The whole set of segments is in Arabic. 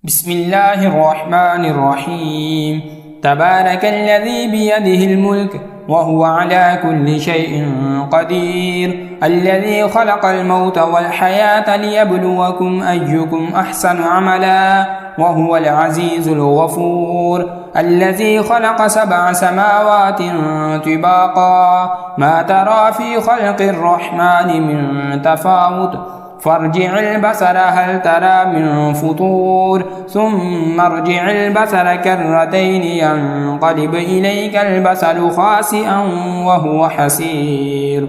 بسم الله الرحمن الرحيم. تبارك الذي بيده الملك وهو على كل شيء قدير، الذي خلق الموت والحياة ليبلوكم أيكم أحسن عملا وهو العزيز الغفور، الذي خلق 7 سماوات طباقا ما ترى في خلق الرحمن من تفاوت، فارجع البصر هل ترى من فطور، ثم ارجع البصر كرتين ينقلب إليك البصر خاسئا وهو حسير.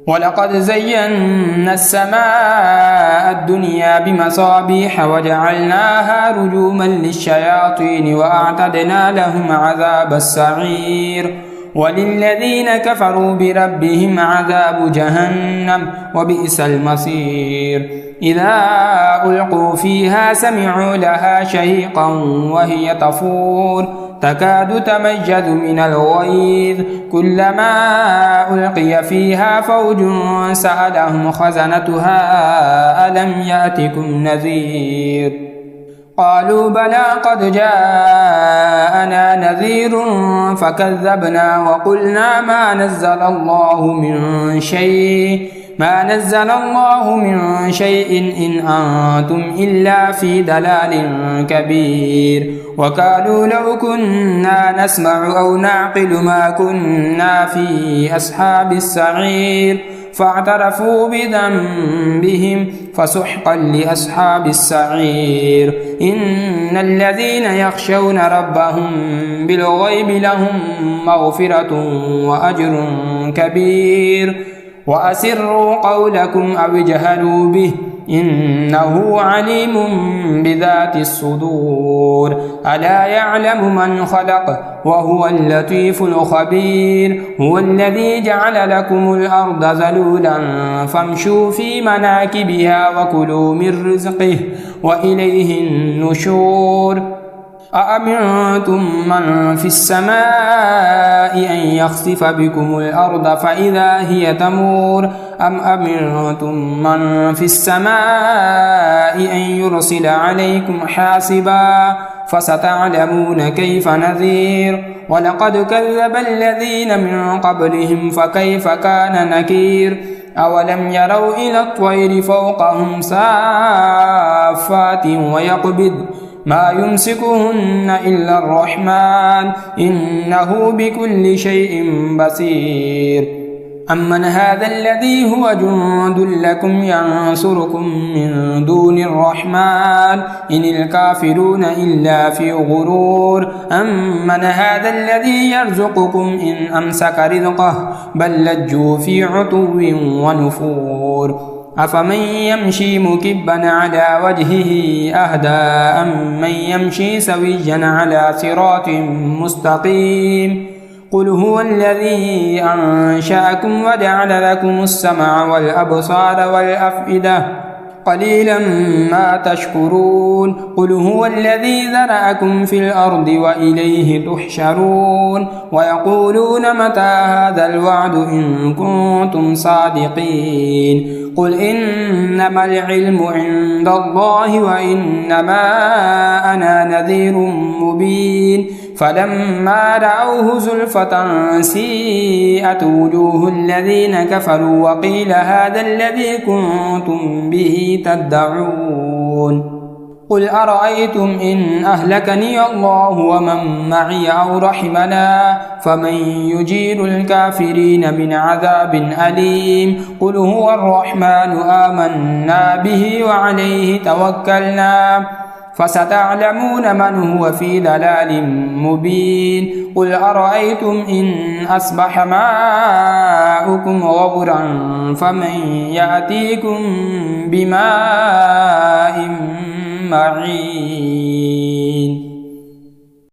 ولقد زينا السماء الدنيا بمصابيح وجعلناها رجوما للشياطين وأعتدنا لهم عذاب السعير. وللذين كفروا بربهم عذاب جهنم وبئس المصير. إذا ألقوا فيها سمعوا لها شهيقا وهي تفور تكاد تميز من الغيظ، كلما ألقي فيها فوج سألهم خزنتها ألم يأتكم نذير؟ قالوا بلى قد جاءنا نذير فكذبنا وقلنا ما نزل الله من شيء إن أنتم إلا في ضلال كبير. وقالوا لو كنا نسمع أو نعقل ما كنا في أصحاب السعير، فاعترفوا بذنبهم فسحقا لأصحاب السعير. إن الذين يخشون ربهم بالغيب لهم مغفرة وأجر كبير. وأسروا قولكم أو اجهروا به إنه عليم بذات الصدور. ألا يعلم من خلق وهو اللطيف الخبير. هو الذي جعل لكم الأرض ذلولا فامشوا في مناكبها وكلوا من رزقه وإليه النشور. أأمنتم من في السماء أن يخسف بكم الأرض فإذا هي تمور، أم أمنتم من في السماء أن يرسل عليكم حاصبا فستعلمون كيف نذير. ولقد كذب الذين من قبلهم فكيف كان نكير. أولم يروا إلى الطير فوقهم صافات ويقبض ما يمسكهن إلا الرحمن إنه بكل شيء بصير. أمن هذا الذي هو جند لكم ينصركم من دون الرحمن إن الكافرون إلا في غرور. أمن هذا الذي يرزقكم إن أمسك رزقه بل لجوا في عتو ونفور. أفمن يمشي مكبا على وجهه أهدى أم من يمشي سويا على صراط مستقيم. قل هو الذي أنشأكم وجعل لكم السمع والأبصار والأفئدة قليلا ما تشكرون. قل هو الذي ذرأكم في الأرض وإليه تحشرون. ويقولون متى هذا الوعد إن كنتم صادقين. قل إنما العلم عند الله وإنما أنا نذير مبين. فلما رأوه زلفة سيئت وجوه الذين كفروا وقيل هذا الذي كنتم به تدعون. قل أرأيتم إن أهلكني الله ومن معي أو رحمنا فمن يجير الكافرين من عذاب أليم. قل هو الرحمن آمنا به وعليه توكلنا فستعلمون من هو في ضلال مبين. قل أرأيتم إن أصبح ماؤكم غورا فمن يأتيكم بماء معين.